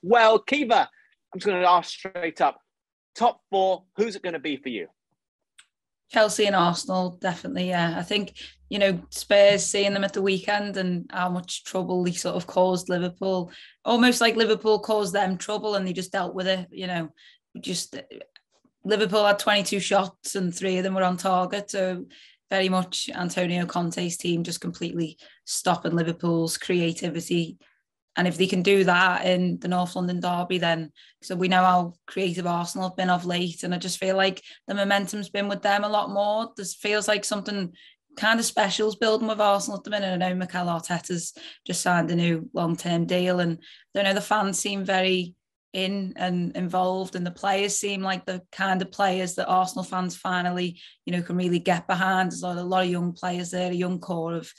Well, Kiva, I'm just going to ask straight up. Top four, who's it going to be for you? Chelsea and Arsenal, definitely, yeah. I think, Spurs, seeing them at the weekend and how much trouble they sort of caused Liverpool, almost like Liverpool caused them trouble and they just dealt with it, just Liverpool had 22 shots and 3 of them were on target. So very much Antonio Conte's team just completely stopping Liverpool's creativity. And if they can do that in the North London derby, then so we know how creative Arsenal have been of late. And I just feel like the momentum's been with them a lot more. This feels like something kind of special's building with Arsenal at the minute. I know Mikel Arteta's just signed a new long-term deal. And I don't know, the fans seem very in and involved, and the players seem like the kind of players that Arsenal fans finally, can really get behind. There's a lot of young players there, a young core of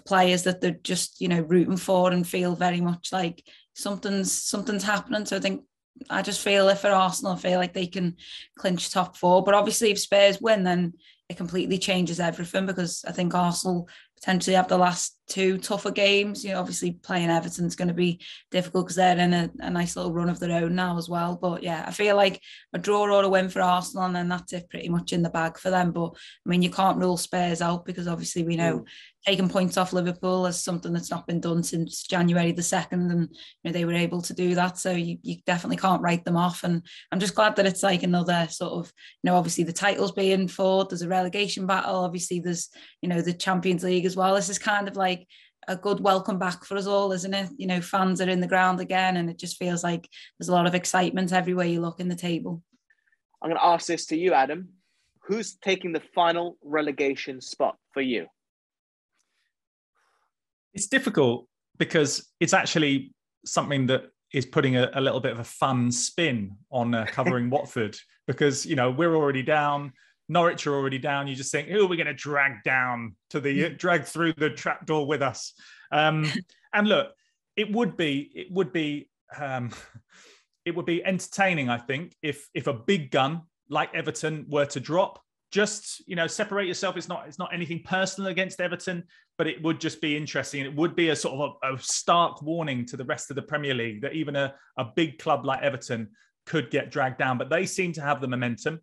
players that they're just, rooting for and feel very much like something's happening. So I just feel if for Arsenal, I feel like they can clinch top 4. But obviously if Spurs win, then it completely changes everything, because I think Arsenal potentially have the last 2 tougher games. Obviously playing Everton's going to be difficult because they're in a nice little run of their own now as well. But yeah, I feel like a draw or a win for Arsenal, and then that's it pretty much in the bag for them. But I mean, you can't rule Spurs out, because obviously we know taking points off Liverpool is something that's not been done since January the 2nd, and they were able to do that. So you definitely can't write them off. And I'm just glad that it's like another sort of, obviously the title's being fought, there's a relegation battle, obviously there's, the Champions League as well. This is kind of like a good welcome back for us all, isn't it? Fans are in the ground again, and it just feels like there's a lot of excitement everywhere you look in the table. I'm going to ask this to you, Adam. Who's taking the final relegation spot for you? It's difficult because it's actually something that is putting a little bit of a fun spin on covering Watford, because, we're already down. Norwich are already down. You just think, who are we going to drag down to drag through the trapdoor with us? And look, it would be entertaining, I think, if a big gun like Everton were to drop. Just, separate yourself. It's not anything personal against Everton, but it would just be interesting. And it would be a sort of a stark warning to the rest of the Premier League that even a big club like Everton could get dragged down. But they seem to have the momentum,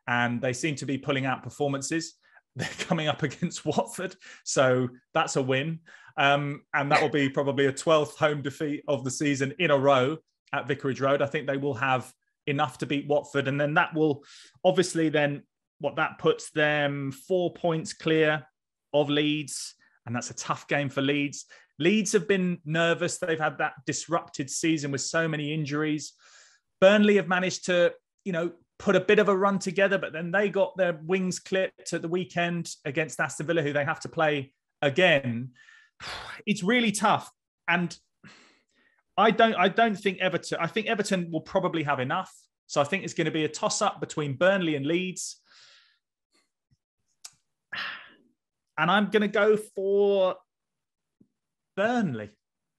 and they seem to be pulling out performances. They're coming up against Watford, so that's a win. And that will be probably a 12th home defeat of the season in a row at Vicarage Road. I think they will have enough to beat Watford. And then that will obviously then, that puts them 4 points clear of Leeds. And that's a tough game for Leeds. Leeds have been nervous. They've had that disrupted season with so many injuries. Burnley have managed to, put a bit of a run together, but then they got their wings clipped at the weekend against Aston Villa, who they have to play again. It's really tough. And I don't think Everton, I think Everton will probably have enough. So I think it's going to be a toss-up between Burnley and Leeds. And I'm going to go for Burnley.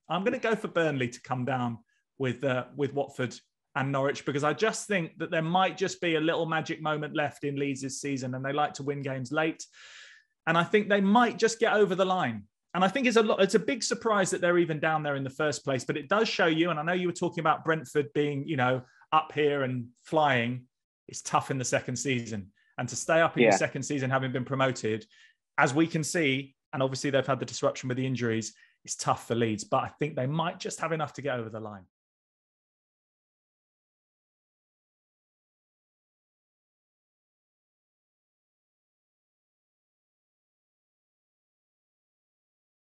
I'm going to go for Burnley to come down with Watford and Norwich, because I just think that there might just be a little magic moment left in Leeds this season, and they like to win games late. And I think they might just get over the line. And I think it's a big surprise that they're even down there in the first place, but it does show you, and I know you were talking about Brentford being, up here and flying. It's tough in the second season. And to stay up in the second season, having been promoted, as we can see, and obviously they've had the disruption with the injuries, it's tough for Leeds, but I think they might just have enough to get over the line.